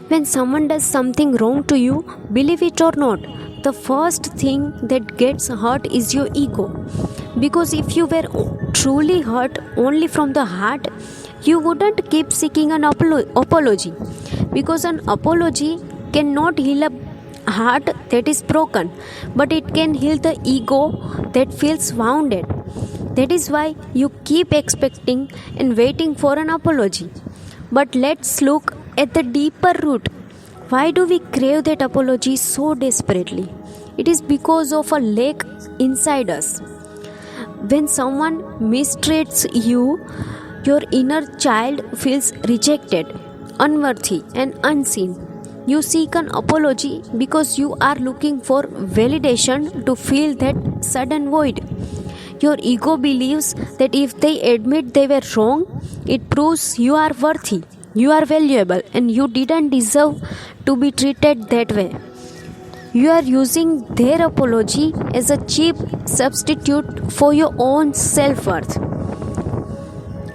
When someone does something wrong to you, believe it or not, the first thing that gets hurt is your ego. Because if you were truly hurt only from the heart, you wouldn't keep seeking an apology. Because an apology cannot heal a heart that is broken, but it can heal the ego that feels wounded. That is why you keep expecting and waiting for an apology. But let's look at the deeper root. Why do we crave that apology so desperately? It is because of a lack inside us. When someone mistreats you, your inner child feels rejected, unworthy, and unseen. You seek an apology because you are looking for validation to fill that sudden void. Your ego believes that if they admit they were wrong, it proves you are worthy, you are valuable, and you didn't deserve to be treated that way. You are using their apology as a cheap substitute for your own self worth.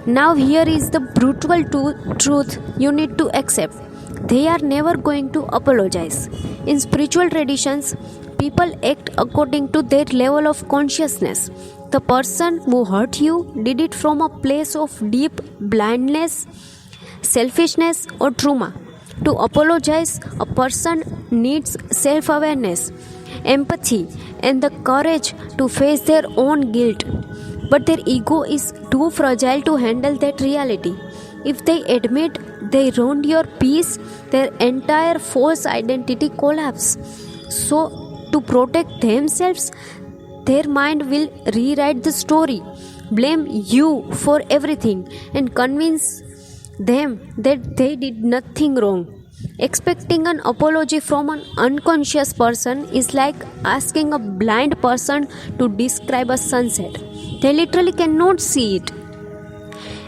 Now, here is the brutal truth you need to accept. They are never going to apologize. In spiritual traditions, people act according to their level of consciousness. The person who hurt you did it from a place of deep blindness, selfishness, or trauma. To apologize, a person needs self awareness, empathy, and the courage to face their own guilt. But their ego is too fragile to handle that reality. If they admit they ruined your peace, their entire false identity collapses. So, to protect themselves, their mind will rewrite the story, blame you for everything, and convince them that they did nothing wrong. Expecting an apology from an unconscious person is like asking a blind person to describe a sunset. They literally cannot see it.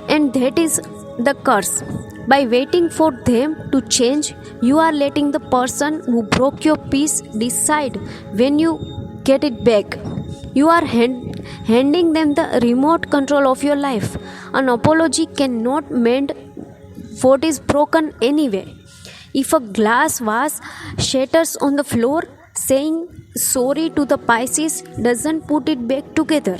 And that is the curse. By waiting for them to change, you are letting the person who broke your peace decide when you get it back. You are handing them the remote control of your life. An apology cannot mend what is broken anyway. If a glass vase shatters on the floor, saying sorry to the pieces doesn't put it back together.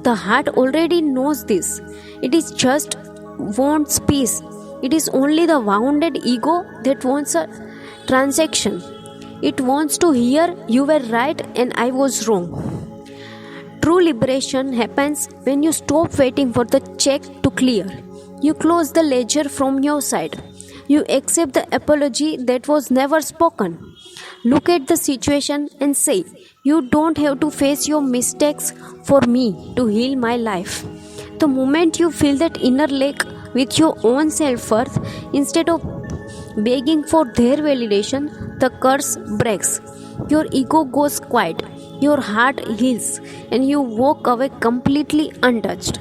The heart already knows this. It is just wants peace. It is only the wounded ego that wants a transaction. It wants to hear you were right and I was wrong. True liberation happens when you stop waiting for the check to clear. You close the ledger from your side. You accept the apology that was never spoken. Look at the situation and say, you don't have to face your mistakes for me to heal my life. The moment you fill that inner lake with your own self-worth, instead of begging for their validation, the curse breaks. Your ego goes quiet, your heart heals, and you walk away completely untouched.